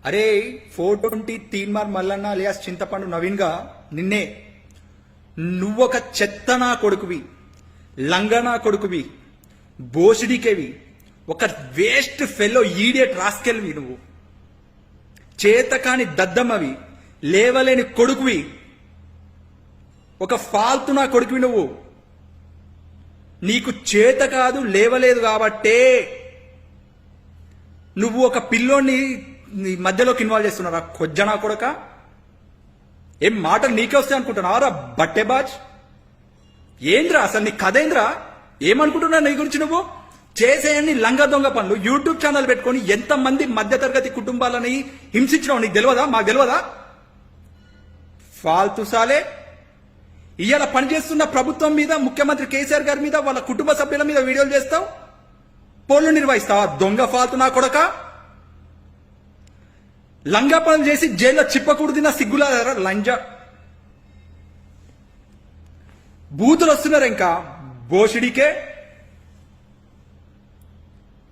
అరే 420 తీన్మార్ మల్లన్న అలియాస్ చింతపండు నవీన్ గా నిన్నే నువ్వొక చెత్తనా కొడుకువి, లంగనా కొడుకువి, బోసిడికేవి, ఒక వేస్ట్ ఫెలో ఈడియట్ రాస్కెల్వి, నువ్వు చేతకాని దద్దమ్మవి, లేవలేని కొడుకువి, ఒక ఫాల్తునా కొడుకువి. నీకు చేత కాదు, లేవలేదు కాబట్టే నువ్వు ఒక పిల్లోని మధ్యలోకి ఇన్వాల్వ్ చేస్తున్నారా? కొజ్జనా కొడక, ఏం మాటలు నీకే వస్తాయి అనుకుంటున్నారా? బట్టెబాజ్ ఏంద్రా అసలు నీ కథ ఏంద్రా? ఏమనుకుంటున్నా నీ గురించి? నువ్వు చేసేయని లంగ దొంగ పనులు యూట్యూబ్ ఛానల్ పెట్టుకొని ఎంతమంది మధ్యతరగతి కుటుంబాలని హింసించినావు నీకు తెలియదా? మాకు తెలియదా? ఫాల్తు సాలే. ఇవాళ పనిచేస్తున్న ప్రభుత్వం మీద, ముఖ్యమంత్రి కేసీఆర్ గారి మీద, వాళ్ళ కుటుంబ సభ్యుల మీద వీడియోలు చేస్తావు, పోలు నిర్వహిస్తావా? దొంగ ఫాల్తు నా కొడక. లంగా పనులు చేసి జైల్లో చిప్పకూడదిన సిగ్గులా లంజ. బూతులు వస్తున్నారు ఇంకా బోసిడికే.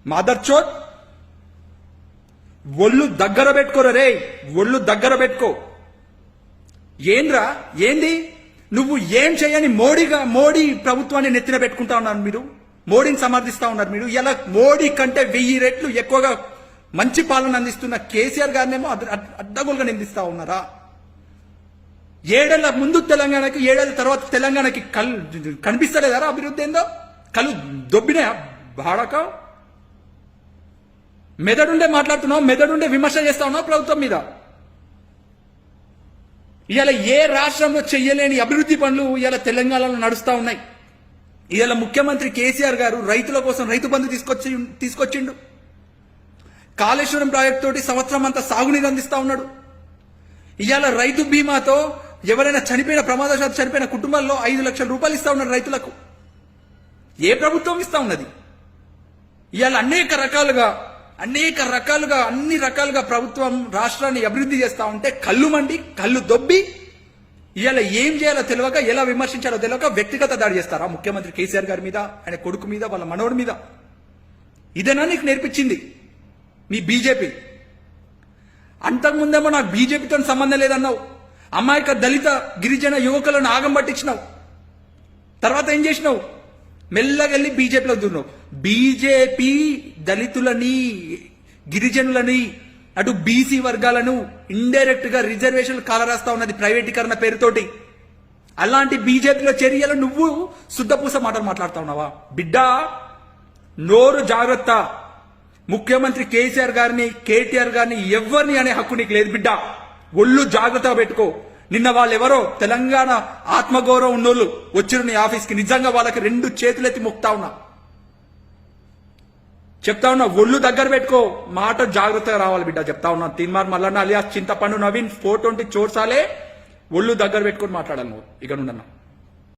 మాదర్చోద్ ఒళ్ళు దగ్గర పెట్టుకోరా రే, ఒళ్ళు దగ్గర పెట్టుకో. ఏంద్రా ఏంది? నువ్వు ఏం చేయని మోడీ ప్రభుత్వాన్ని నెత్తిన పెట్టుకుంటా ఉన్నారు మీరు, మోడీని సమర్థిస్తా ఉన్నారు మీరు. ఇలా మోడీ కంటే 1000 రెట్లు ఎక్కువగా మంచి పాలన అందిస్తున్న కేసీఆర్ గారినేమో అడ్డగోలుగా నిందిస్తా ఉన్నారా? 7 ఏళ్ల ముందు తెలంగాణకి, 7 ఏళ్ల తర్వాత తెలంగాణకి కనిపిస్తలేదారా అభివృద్ధి ఏందో? కళ్ళు దొబ్బినా బాడక. మెదడుండే మాట్లాడుతున్నావు, మెదడుండే విమర్శ చేస్తా ఉన్నావు ప్రభుత్వం మీద. ఇవాళ ఏ రాష్ట్రంలో చెయ్యలేని అభివృద్ధి పనులు ఇవాళ తెలంగాణలో నడుస్తా ఉన్నాయి. ఇవాళ ముఖ్యమంత్రి కేసీఆర్ గారు రైతుల కోసం రైతు బంధు తీసుకొచ్చిండు. కాళేశ్వరం ప్రాజెక్టు తోటి సంవత్సరం అంతా సాగునీరు అందిస్తా ఉన్నాడు. ఇవాళ రైతు బీమాతో ఎవరైనా ప్రమాదవశాత్తు చనిపోయిన కుటుంబాల్లో 5 లక్షల రూపాయలు ఇస్తా ఉన్నాడు రైతులకు. ఏ ప్రభుత్వం ఇస్తా ఉన్నది? ఇవాళ అనేక రకాలుగా అన్ని రకాలుగా ప్రభుత్వం రాష్ట్రాన్ని అభివృద్ధి చేస్తా ఉంటే కళ్ళు మండి, కళ్ళు దొబ్బి, ఇవాళ ఏం చేయాలో తెలియక, ఎలా విమర్శించాలో తెలియక వ్యక్తిగత దాడి చేస్తారా ముఖ్యమంత్రి కేసీఆర్ గారి మీద, ఆయన కొడుకు మీద, వాళ్ళ మనవడి మీద? ఇదేనా నీకు నేర్పించింది మీ బీజేపీ? అంతకుముందేమో నాకు బీజేపీతో సంబంధం లేదన్నావు, అమాయక దళిత గిరిజన యువకులను ఆగం పట్టించినావు. తర్వాత ఏం చేసినావు? మెల్లగెళ్ళి బీజేపీలో దూరినావు. బీజేపీ దళితులని, గిరిజనులని, అటు బీసీ వర్గాలను ఇండైరెక్ట్ గా రిజర్వేషన్లు కాలరాస్తా ఉన్నది ప్రైవేటీకరణ పేరుతోటి. అలాంటి బీజేపీలో చర్యలు నువ్వు శుద్ధపూస మాటలు మాట్లాడుతా ఉన్నావా? బిడ్డా నోరు జాగ్రత్త. ముఖ్యమంత్రి కేసీఆర్ గారిని, కేటీఆర్ గారిని ఎవరిని అనే హక్కు నీకు లేదు బిడ్డ. ఒళ్ళు జాగ్రత్తగా పెట్టుకో. నిన్న వాళ్ళు ఎవరో తెలంగాణ ఆత్మగౌరవం ఉన్నోళ్ళు వచ్చిరు నీ ఆఫీస్కి. నిజంగా వాళ్ళకి 2 చేతులెత్తి మొక్తా ఉన్నా, చెప్తా ఉన్నా, ఒళ్ళు దగ్గర పెట్టుకో. మాట జాగ్రత్తగా రావాలి బిడ్డ, చెప్తా ఉన్నా. తీన్మార్ మల్లన్న అలియాస్ చింతపండు నవీన్ 420 చోర్సాలే. ఒళ్ళు దగ్గర పెట్టుకొని మాట్లాడాలి నువ్వు ఇక నుండన్నా.